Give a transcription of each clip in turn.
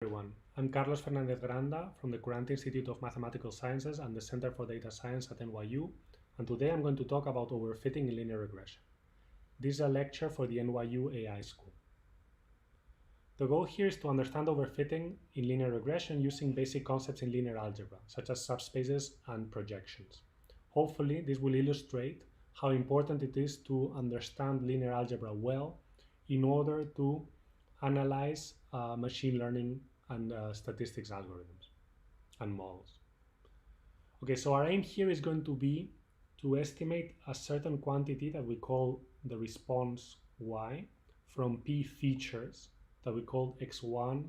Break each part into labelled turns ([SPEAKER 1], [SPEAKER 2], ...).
[SPEAKER 1] Everyone, I'm Carlos Fernandez Granda from the Courant Institute of Mathematical Sciences and the Center for Data Science at NYU, and today I'm going to talk about overfitting in linear regression. This is a lecture for the NYU AI School. The goal here is to understand overfitting in linear regression using basic concepts in linear algebra, such as subspaces and projections. Hopefully, this will illustrate how important it is to understand linear algebra well in order to analyze machine learning and statistics algorithms and models. Okay, so our aim here is going to be to estimate a certain quantity that we call the response y from p features that we call x1,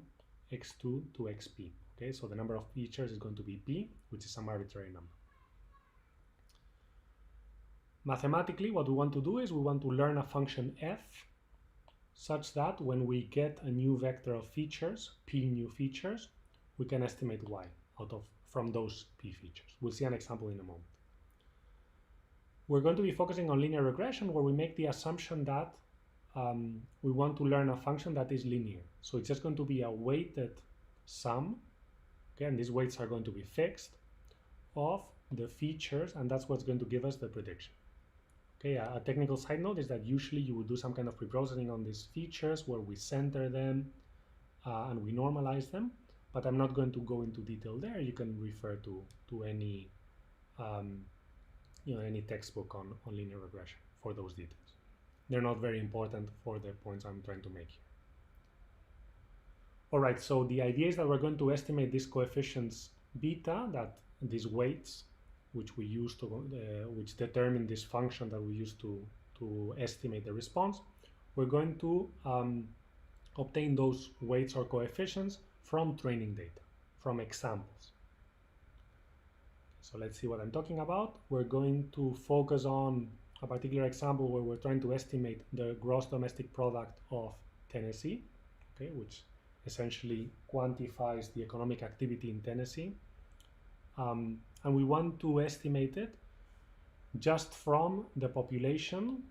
[SPEAKER 1] x2 to xp. Okay, so the number of features is going to be p, which is some arbitrary number. Mathematically, what we want to do is we want to learn a function f such that when we get a new vector of features, p new features, we can estimate y from those p features. We'll see an example in a moment. We're going to be focusing on linear regression, where we make the assumption that we want to learn a function that is linear. So it's just going to be a weighted sum, okay, and these weights are going to be fixed, of the features, and that's what's going to give us the prediction. Okay, a technical side note is that usually you would do some kind of preprocessing on these features where we center them and we normalize them, but I'm not going to go into detail there. You can refer to any any textbook on linear regression for those details. They're not very important for the points I'm trying to make here. All right, so the idea is that we're going to estimate these coefficients beta, that these weights which we use to which determine this function that we use to estimate the response. We're going to obtain those weights or coefficients from training data, from examples. So let's see what I'm talking about. We're going to focus on a particular example where we're trying to estimate the gross domestic product of Tennessee, okay, which essentially quantifies the economic activity in Tennessee. And we want to estimate it just from the population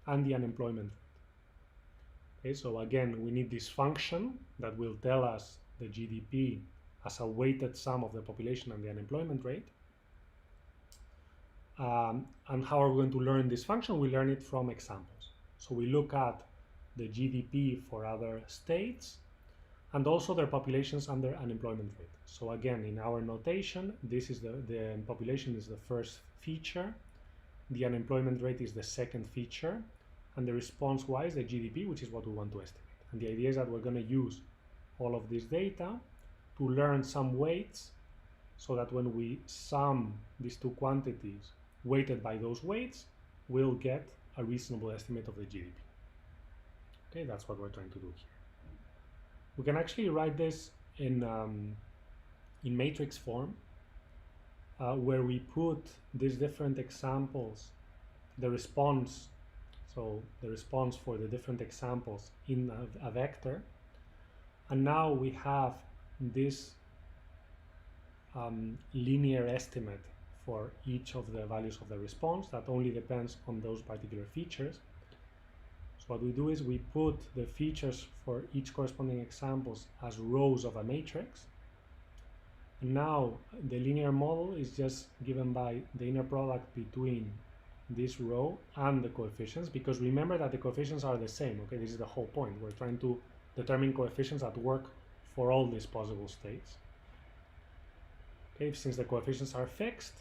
[SPEAKER 1] and the unemployment rate. Okay, so again, we need this function that will tell us the GDP as a weighted sum of the population and the unemployment rate. And how are we going to learn this function? We learn it from examples. So we look at the GDP for other states and also their populations and their unemployment rate. So again, in our notation, this is the population is the first feature, the unemployment rate is the second feature, and the response y is the GDP, which is what we want to estimate. And the idea is that we're going to use all of this data to learn some weights so that when we sum these two quantities weighted by those weights, we'll get a reasonable estimate of the GDP. Okay, that's what we're trying to do here. We can actually write this in matrix form, where we put these different examples, the response, so the response for the different examples in a vector, and now we have this linear estimate for each of the values of the response that only depends on those particular features. What we do is we put the features for each corresponding examples as rows of a matrix. And now the linear model is just given by the inner product between this row and the coefficients, because remember that the coefficients are the same. Okay, this is the whole point. We're trying to determine coefficients that work for all these possible states. Okay, since the coefficients are fixed,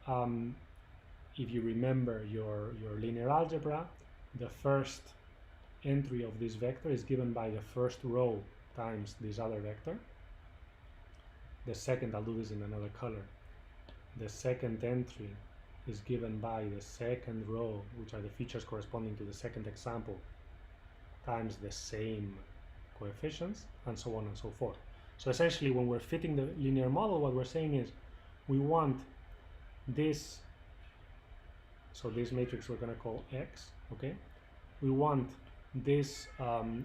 [SPEAKER 1] if you remember your linear algebra, the first entry of this vector is given by the first row times this other vector. The second, I'll do this in another color. The second entry is given by the second row, which are the features corresponding to the second example, times the same coefficients, and so on and so forth. So essentially, when we're fitting the linear model, what we're saying is we want this, so this matrix we're going to call X, okay? We want this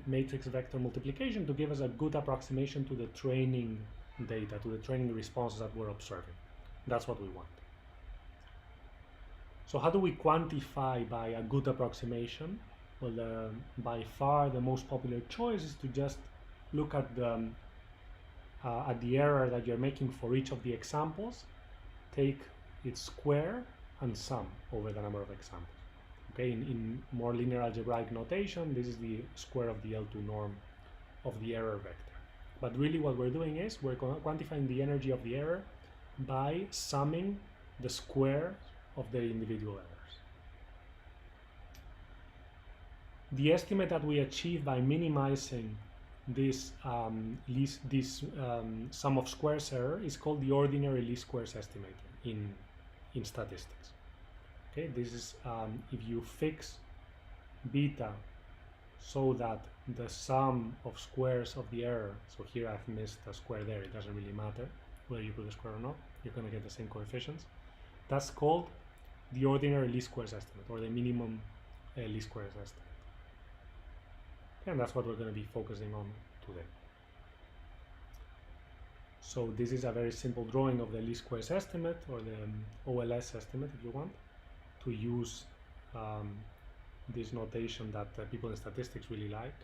[SPEAKER 1] matrix vector multiplication to give us a good approximation to the training data, to the training responses that we're observing. That's what we want. So how do we quantify by a good approximation? Well, by far the most popular choice is to just look at the at the error that you're making for each of the examples, take its square and sum over the number of examples. Okay, in more linear algebraic notation, this is the square of the L2 norm of the error vector. But really what we're doing is we're quantifying the energy of the error by summing the square of the individual errors. The estimate that we achieve by minimizing this sum of squares error is called the ordinary least squares estimate in statistics. Okay, this is if you fix beta so that the sum of squares of the error, so here I've missed a square there, it doesn't really matter whether you put a square or not, you're going to get the same coefficients. That's called the ordinary least squares estimate, or the minimum least squares estimate. And that's what we're going to be focusing on today. So this is a very simple drawing of the least squares estimate, or the OLS estimate if you want, to use this notation that people in statistics really like,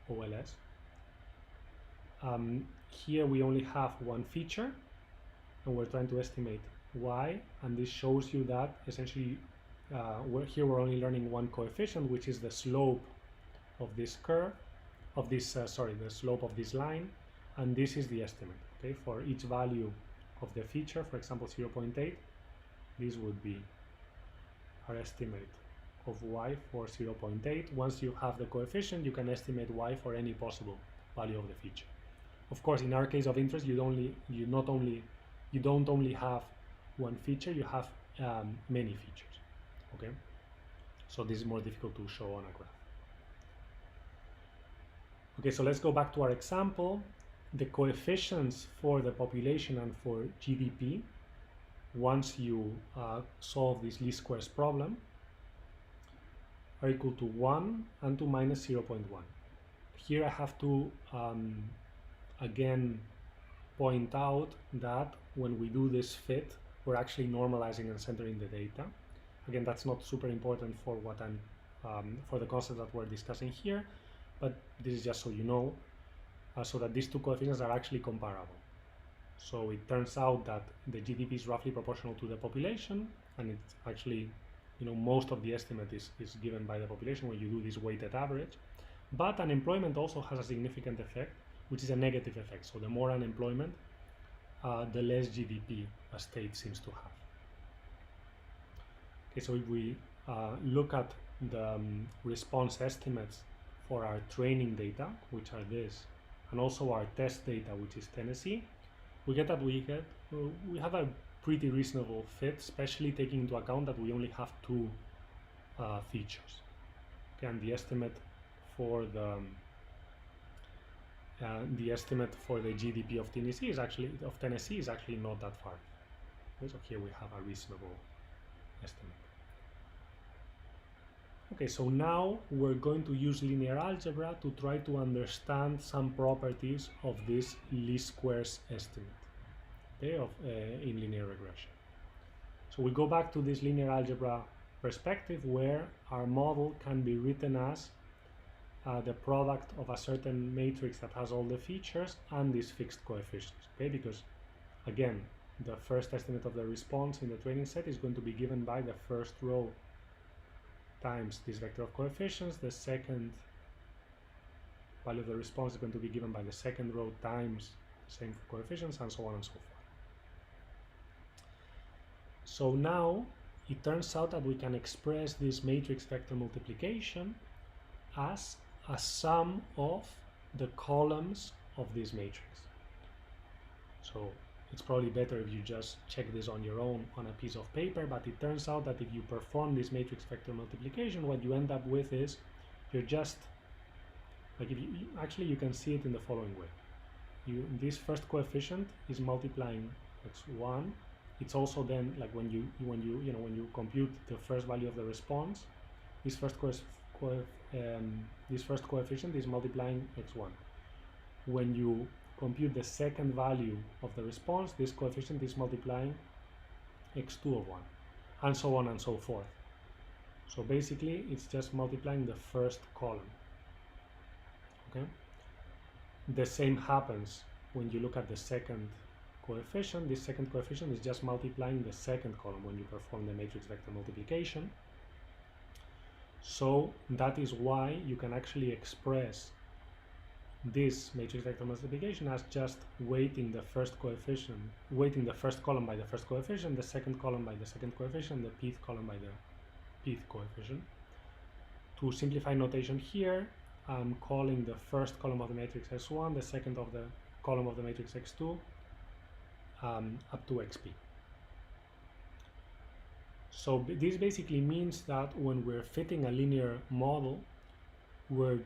[SPEAKER 1] OLS. Here we only have one feature, and we're trying to estimate y, and this shows you that essentially we're only learning one coefficient, which is the slope of this curve, of this the slope of this line, and this is the estimate. Okay, for each value of the feature, for example 0.8, this would be our estimate of y for 0.8. Once you have the coefficient, you can estimate y for any possible value of the feature. Of course, in our case of interest, you don't only have one feature, you have many features. Okay, so this is more difficult to show on a graph. Okay, so let's go back to our example. The coefficients for the population and for GDP, once you solve this least squares problem, are equal to 1 and to minus 0.1. Here I have to again point out that when we do this fit, we're actually normalizing and centering the data. Again, that's not super important for what for the concept that we're discussing here, but this is just so you know, so that these two coefficients are actually comparable. So it turns out that the GDP is roughly proportional to the population, and it's actually, most of the estimate is given by the population when you do this weighted average. But unemployment also has a significant effect, which is a negative effect. So the more unemployment, the less GDP a state seems to have. Okay, so if we look at the response estimates for our training data, which are this, and also our test data, which is Tennessee, we have a pretty reasonable fit, especially taking into account that we only have two features. Okay, and the estimate for the GDP of Tennessee is actually not that far. Okay, so here we have a reasonable estimate. Okay, so now we're going to use linear algebra to try to understand some properties of this least squares estimate, okay, in linear regression. So we go back to this linear algebra perspective where our model can be written as the product of a certain matrix that has all the features and these fixed coefficients, okay, because again, the first estimate of the response in the training set is going to be given by the first row times this vector of coefficients. The second value of the response is going to be given by the second row times the same coefficients, and so on and so forth. So now it turns out that we can express this matrix vector multiplication as a sum of the columns of this matrix. So it's probably better if you just check this on your own on a piece of paper, but it turns out that if you perform this matrix vector multiplication, what you end up with is you're just like, if you can see it in the following way. This first coefficient is multiplying x1. It's also then, like when you compute the first value of the response, this first coefficient is multiplying x1. When you compute the second value of the response, this coefficient is multiplying x2 of 1, and so on and so forth. So basically it's just multiplying the first column. Okay. The same happens when you look at the second coefficient, this second coefficient is just multiplying the second column when you perform the matrix vector multiplication. So that is why you can actually express this matrix vector multiplication as just weighting the first coefficient, weighting the first column by the first coefficient, the second column by the second coefficient, the pth column by the pth coefficient. To simplify notation here, I'm calling the first column of the matrix S1, the second of the column of the matrix X2, up to XP. So this basically means that when we're fitting a linear model, we're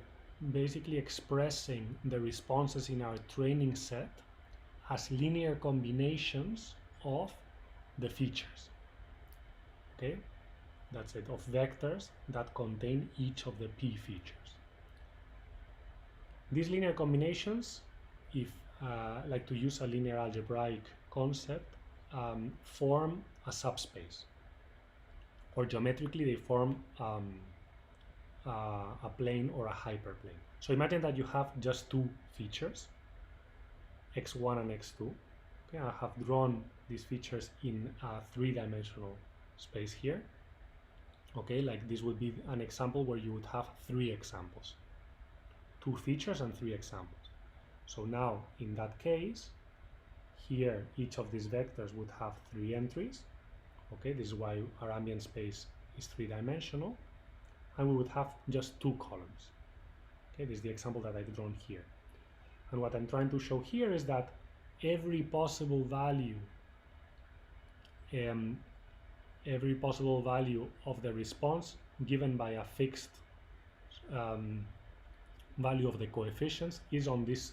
[SPEAKER 1] basically expressing the responses in our training set as linear combinations of the features. Okay, that's it, of vectors that contain each of the P features. These linear combinations, if like to use a linear algebraic concept, form a subspace, or geometrically they form a plane or a hyperplane. So imagine that you have just two features, x1 and x2. Okay, I have drawn these features in a three-dimensional space here. Okay, like this would be an example where you would have three examples, two features and three examples. So now in that case, here each of these vectors would have three entries. Okay, this is why our ambient space is three-dimensional, and we would have just two columns. Okay, this is the example that I've drawn here. And what I'm trying to show here is that every possible value of the response given by a fixed value of the coefficients is on this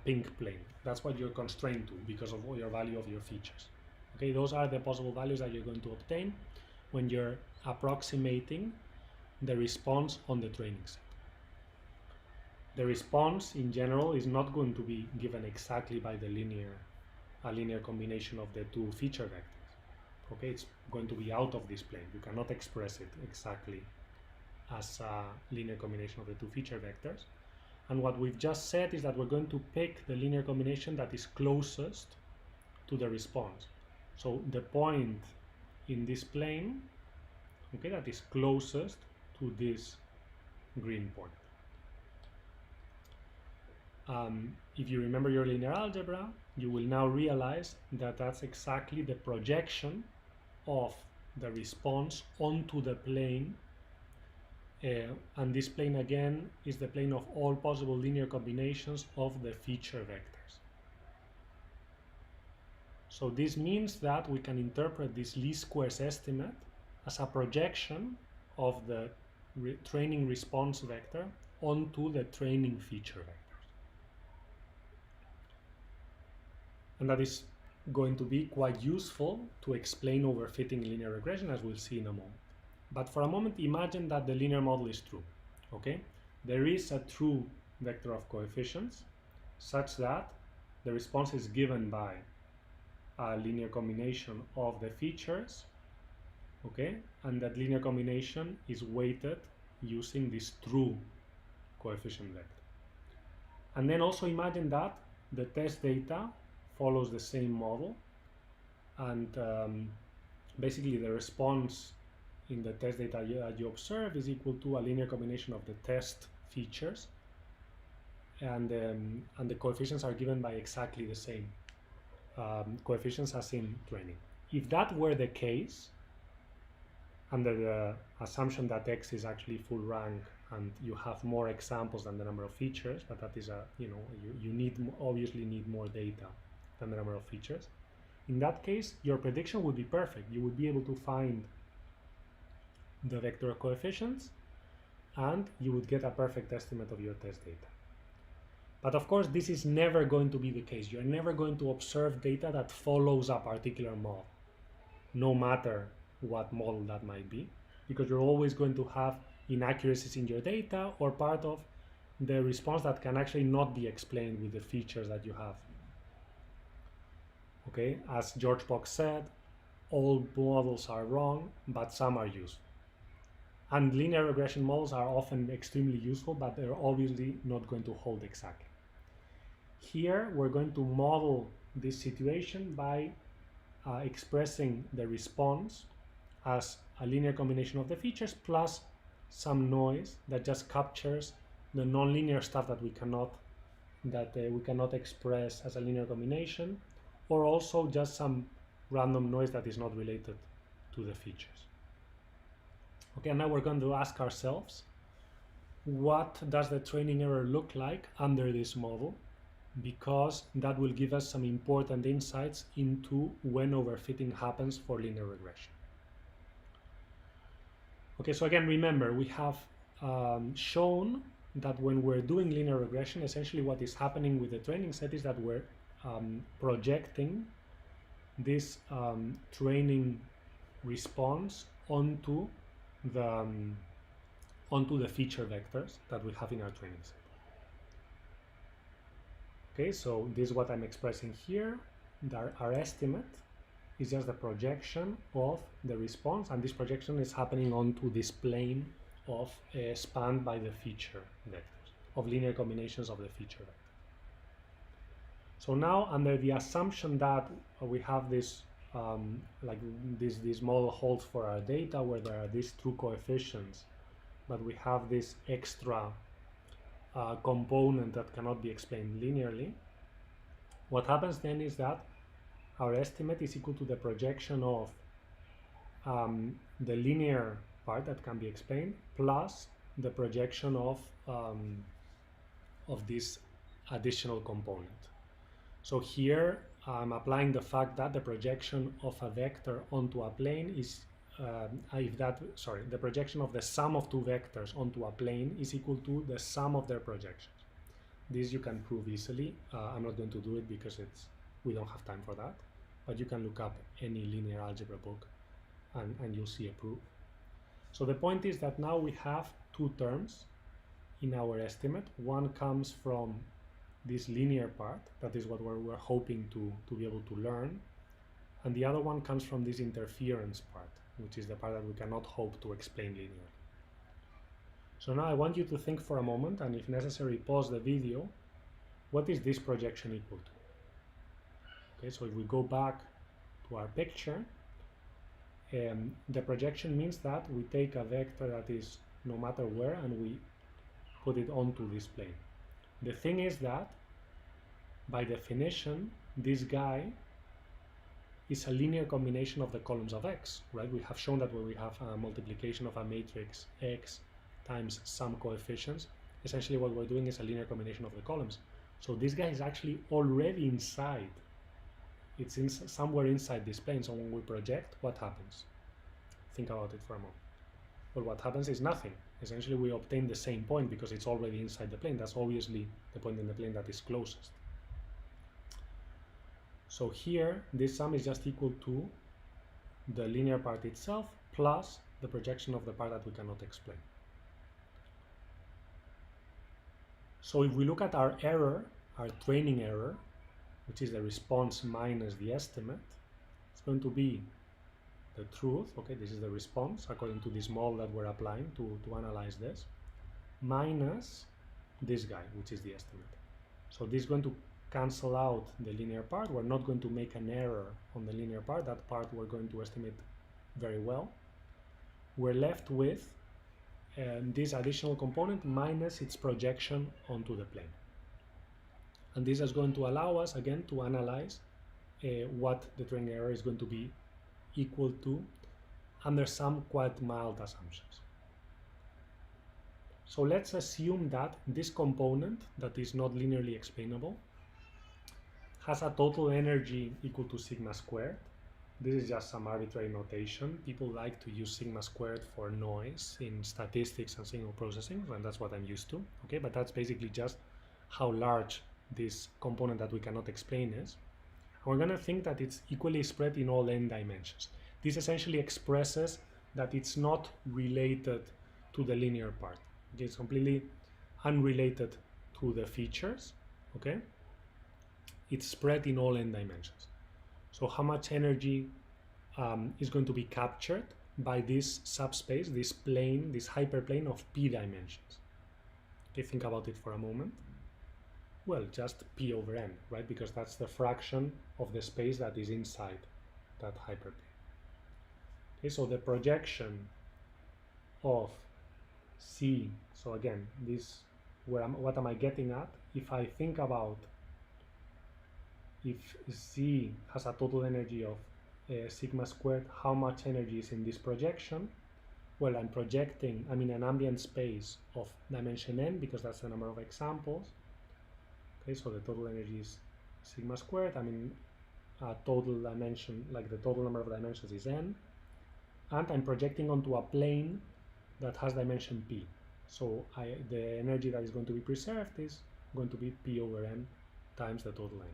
[SPEAKER 1] pink plane. That's what you're constrained to because of your value of your features. Okay, those are the possible values that you're going to obtain when you're approximating the response on the training set. The response in general is not going to be given exactly by the linear combination of the two feature vectors. Okay, it's going to be out of this plane. You cannot express it exactly as a linear combination of the two feature vectors. And what we've just said is that we're going to pick the linear combination that is closest to the response. So the point in this plane, okay, that is closest to this green point. If you remember your linear algebra, you will now realize that that's exactly the projection of the response onto the plane, and this plane again is the plane of all possible linear combinations of the feature vectors. So this means that we can interpret this least squares estimate as a projection of the training response vector onto the training feature vectors. And that is going to be quite useful to explain overfitting in linear regression, as we'll see in a moment. But for a moment, imagine that the linear model is true. Okay, there is a true vector of coefficients such that the response is given by a linear combination of the features, okay, and that linear combination is weighted using this true coefficient vector. And then also imagine that the test data follows the same model, and basically the response in the test data you observe is equal to a linear combination of the test features, and the coefficients are given by exactly the same coefficients as in training. If that were the case, under the assumption that X is actually full rank and you have more examples than the number of features, but that is you obviously need more data than the number of features. In that case, your prediction would be perfect. You would be able to find the vector coefficients and you would get a perfect estimate of your test data. But of course, this is never going to be the case. You're never going to observe data that follows a particular model, no matter what model that might be, because you're always going to have inaccuracies in your data or part of the response that can actually not be explained with the features that you have. Okay, as George Box said, all models are wrong, but some are useful. And linear regression models are often extremely useful, but they're obviously not going to hold exactly. Here we're going to model this situation by expressing the response as a linear combination of the features plus some noise that just captures the nonlinear stuff that we cannot express as a linear combination, or also just some random noise that is not related to the features. Okay, and now we're going to ask ourselves, what does the training error look like under this model? Because that will give us some important insights into when overfitting happens for linear regression. Okay, so again, remember, we have shown that when we're doing linear regression, essentially what is happening with the training set is that we're projecting this training response onto the feature vectors that we have in our training set. Okay, so this is what I'm expressing here. Our estimate is just the projection of the response, and this projection is happening onto this plane of spanned by the feature vectors, of linear combinations of the feature vector. So now, under the assumption that we have this this model holds for our data where there are these true coefficients, but we have this extra component that cannot be explained linearly, what happens then is that our estimate is equal to the projection of the linear part that can be explained plus the projection of this additional component. So here I'm applying the fact that the projection of a vector onto a plane is the projection of the sum of two vectors onto a plane is equal to the sum of their projections. This you can prove easily. I'm not going to do it because we don't have time for that, but you can look up any linear algebra book and you'll see a proof. So the point is that now we have two terms in our estimate. One comes from this linear part, that is what we're hoping to be able to learn, and the other one comes from this interference part, which is the part that we cannot hope to explain linearly. So now I want you to think for a moment, and if necessary pause the video. What is this projection equal to? Okay, so if we go back to our picture, the projection means that we take a vector that is no matter where and we put it onto this plane. The thing is that by definition this guy is a linear combination of the columns of X, right? We have shown that when we have a multiplication of a matrix X times some coefficients, essentially what we're doing is a linear combination of the columns. So this guy is actually already inside. It's somewhere inside this plane. So when we project, what happens? Think about it for a moment. Well, what happens is nothing. Essentially, we obtain the same point because it's already inside the plane. That's obviously the point in the plane that is closest. So here, this sum is just equal to the linear part itself plus the projection of the part that we cannot explain. So if we look at our error, our training error, which is the response minus the estimate, it's going to be the truth. Okay, this is the response according to this model that we're applying to analyze this, minus this guy, which is the estimate. So this is going to cancel out the linear part. We're not going to make an error on the linear part. That part we're going to estimate very well. We're left with this additional component minus its projection onto the plane. And this is going to allow us again to analyze what the training error is going to be equal to under some quite mild assumptions. So let's assume that this component that is not linearly explainable has a total energy equal to sigma squared. This is just some arbitrary notation. People like to use sigma squared for noise in statistics and signal processing, and that's what I'm used to. Okay, but that's basically just how large this component that we cannot explain is. And we're going to think that it's equally spread in all n dimensions. This essentially expresses that it's not related to the linear part. Okay, it's completely unrelated to the features. Okay, it's spread in all n dimensions. So how much energy is going to be captured by this subspace, this plane, this hyperplane of p dimensions? Okay, think about it for a moment. Well, just P over N, right? Because that's the fraction of the space that is inside that hyper P. Okay, so the projection of C, so again, this, what am I getting at? If I think about if Z has a total energy of sigma squared, how much energy is in this projection? Well, I'm in an ambient space of dimension n because that's the number of examples. Okay, so the total energy is sigma squared. I mean, a total dimension, like the total number of dimensions is n. And I'm projecting onto a plane that has dimension p. So the energy that is going to be preserved is going to be p over n times the total energy.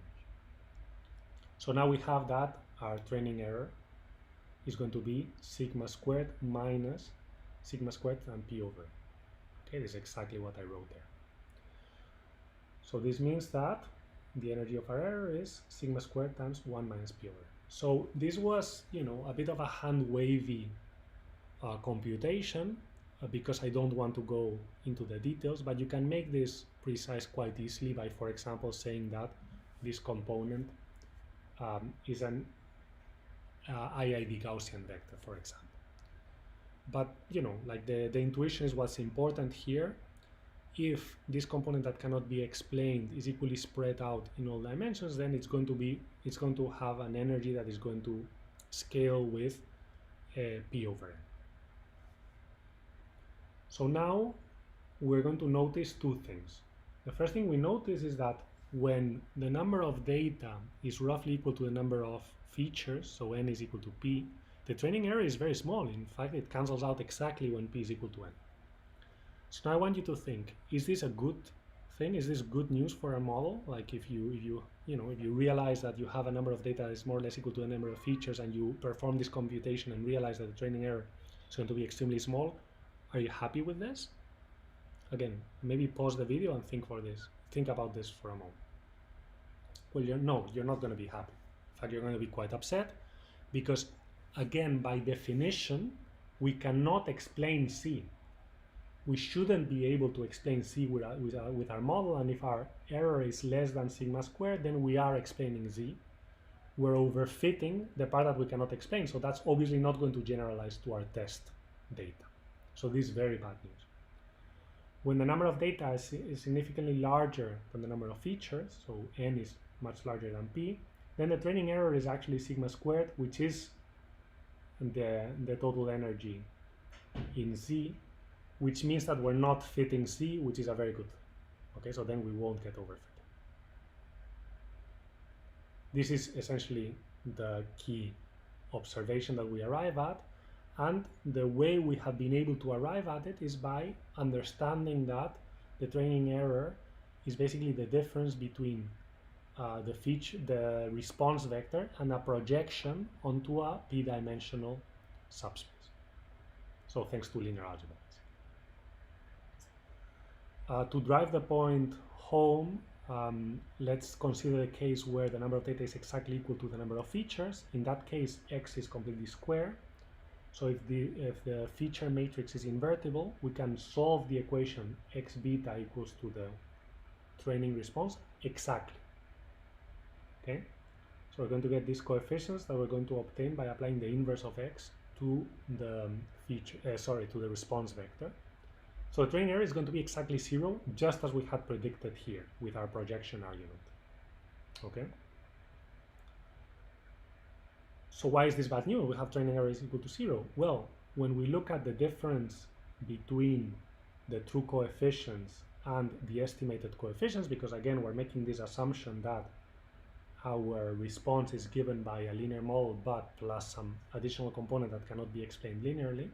[SPEAKER 1] So now we have that our training error is going to be sigma squared minus sigma squared and p over n. Okay, this is exactly what I wrote there. So this means that the energy of our error is sigma squared times 1 minus p over n. So this was, a bit of a hand-wavy computation because I don't want to go into the details, but you can make this precise quite easily by, for example, saying that this component is an IID Gaussian vector, for example. But, like the intuition is what's important here. If this component that cannot be explained is equally spread out in all dimensions, then it's going to have an energy that is going to scale with p over n. So now we're going to notice two things. The first thing we notice is that when the number of data is roughly equal to the number of features, so n is equal to p, the training error is very small. In fact, it cancels out exactly when p is equal to n. So now I want you to think, is this a good thing? Is this good news for a model? Like if you realize that you have a number of data that is more or less equal to the number of features and you perform this computation and realize that the training error is going to be extremely small, are you happy with this? Again, maybe pause the video and think about this for a moment. Well, you're not going to be happy. In fact, you're going to be quite upset because, again, by definition, we cannot explain C. We shouldn't be able to explain C with our model, and if our error is less than sigma squared, then we are explaining Z. We're overfitting the part that we cannot explain, so that's obviously not going to generalize to our test data. So this is very bad news. When the number of data is significantly larger than the number of features, so n is much larger than p, then the training error is actually sigma squared, which is the total energy in Z, which means that we're not fitting C, which is a very good thing. Okay, so then we won't get overfitting. This is essentially the key observation that we arrive at, and the way we have been able to arrive at it is by understanding that the training error is basically the difference between the response vector and a projection onto a p-dimensional subspace. So thanks to linear algebra. To drive the point home, let's consider a case where the number of data is exactly equal to the number of features. In that case, x is completely square. So if the feature matrix is invertible, we can solve the equation x beta equals to the training response exactly. Okay, so we're going to get these coefficients that we're going to obtain by applying the inverse of x to the to the response vector. So the training error is going to be exactly 0, just as we had predicted here with our projection argument. Okay. So why is this bad news? We have training error is equal to 0. Well, when we look at the difference between the true coefficients and the estimated coefficients, because again, we're making this assumption that our response is given by a linear model, but plus some additional component that cannot be explained linearly.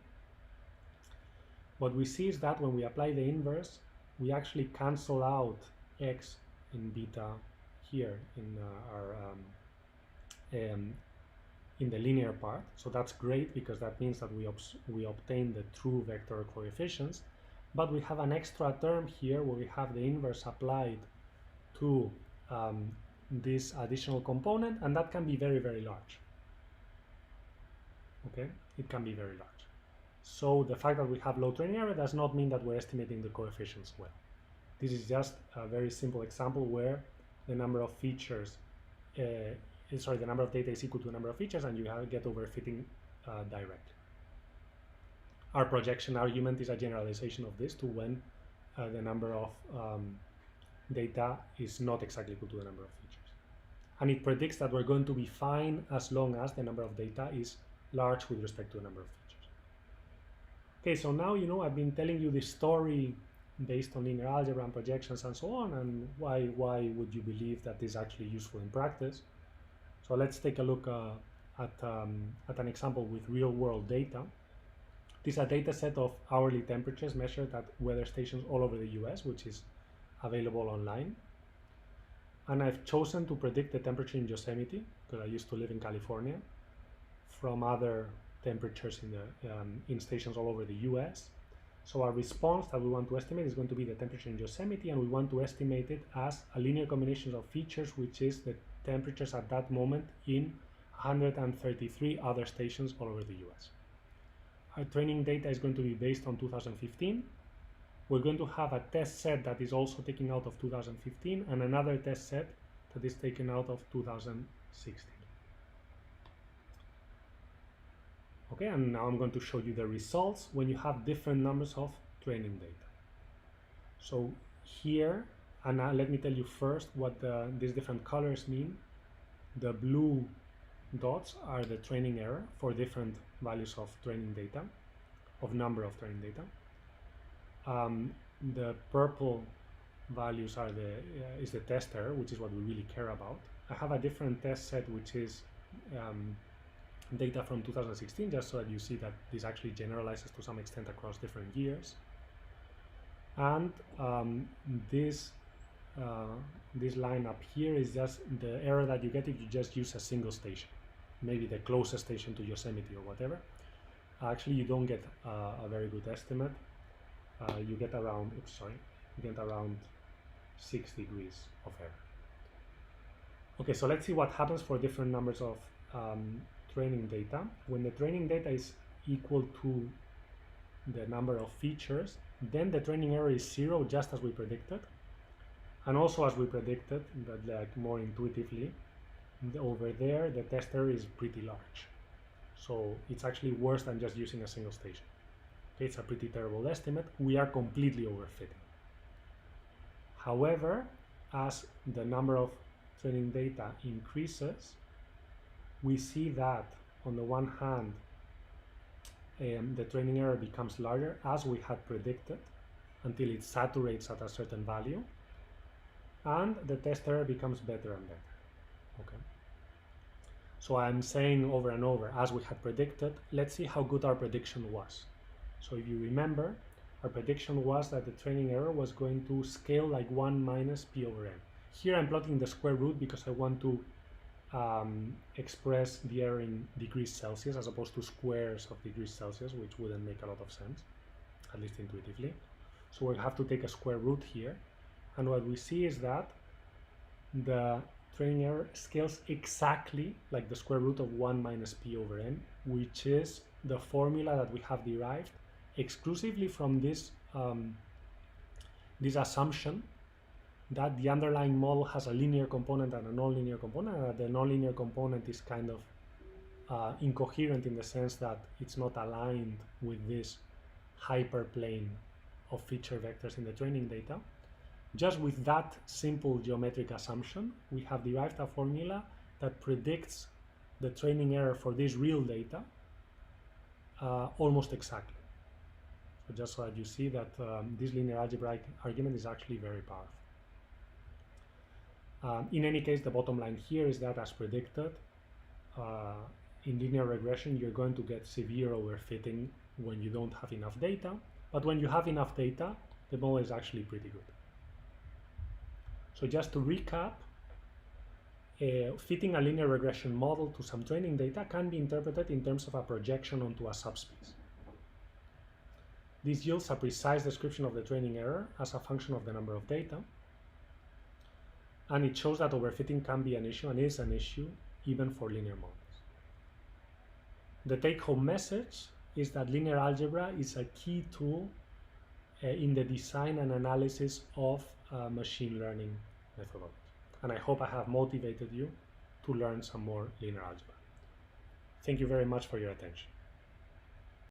[SPEAKER 1] What we see is that when we apply the inverse, we actually cancel out x in beta here in in the linear part. So that's great because that means that we obtain the true vector coefficients. But we have an extra term here where we have the inverse applied to this additional component, and that can be very, very large. Okay, it can be very large. So the fact that we have low training error does not mean that we're estimating the coefficients well. This is just a very simple example where the number of features, the number of data is equal to the number of features, and you get overfitting directly. Our projection argument is a generalization of this to when the number of data is not exactly equal to the number of features. And it predicts that we're going to be fine as long as the number of data is large with respect to the number of features. Okay, so now you know I've been telling you this story based on linear algebra and projections and so on, and why would you believe that this is actually useful in practice? So let's take a look at an example with real-world data. This is a data set of hourly temperatures measured at weather stations all over the US, which is available online. And I've chosen to predict the temperature in Yosemite, because I used to live in California, from other temperatures in stations all over the US. So our response that we want to estimate is going to be the temperature in Yosemite, and we want to estimate it as a linear combination of features, which is the temperatures at that moment in 133 other stations all over the US. Our training data is going to be based on 2015. We're going to have a test set that is also taken out of 2015 and another test set that is taken out of 2016. Okay, and now I'm going to show you the results when you have different numbers of training data. So here, and now let me tell you first what these different colors mean. The blue dots are the training error for different values of training data, of number of training data. The purple values are is the test error, which is what we really care about. I have a different test set, which is data from 2016, just so that you see that this actually generalizes to some extent across different years. And this line up here is just the error that you get if you just use a single station, maybe the closest station to Yosemite or whatever. Actually, you don't get a very good estimate. You get around 6 degrees of error. Okay, so let's see what happens for different numbers of training data. When the training data is equal to the number of features, then the training error is 0, just as we predicted. And also as we predicted, but like more intuitively, over there the test error is pretty large. So it's actually worse than just using a single station. Okay, it's a pretty terrible estimate. We are completely overfitting. However, as the number of training data increases, we see that on the one hand, the training error becomes larger as we had predicted until it saturates at a certain value, and the test error becomes better and better. Okay. So I'm saying over and over, as we had predicted, let's see how good our prediction was. So if you remember, our prediction was that the training error was going to scale like 1 minus p over n. Here I'm plotting the square root because I want to express the error in degrees Celsius as opposed to squares of degrees Celsius, which wouldn't make a lot of sense, at least intuitively. So we have to take a square root here. And what we see is that the training error scales exactly like the square root of 1 minus p over n, which is the formula that we have derived exclusively from this, this assumption that the underlying model has a linear component and a nonlinear component, and that the nonlinear component is kind of incoherent in the sense that it's not aligned with this hyperplane of feature vectors in the training data. Just with that simple geometric assumption, we have derived a formula that predicts the training error for this real data almost exactly. So just so that you see that this linear algebraic argument is actually very powerful. In any case, the bottom line here is that, as predicted, in linear regression, you're going to get severe overfitting when you don't have enough data. But when you have enough data, the model is actually pretty good. So just to recap, fitting a linear regression model to some training data can be interpreted in terms of a projection onto a subspace. This yields a precise description of the training error as a function of the number of data. And it shows that overfitting can be an issue and is an issue even for linear models. The take-home message is that linear algebra is a key tool in the design and analysis of machine learning methodology. And I hope I have motivated you to learn some more linear algebra. Thank you very much for your attention.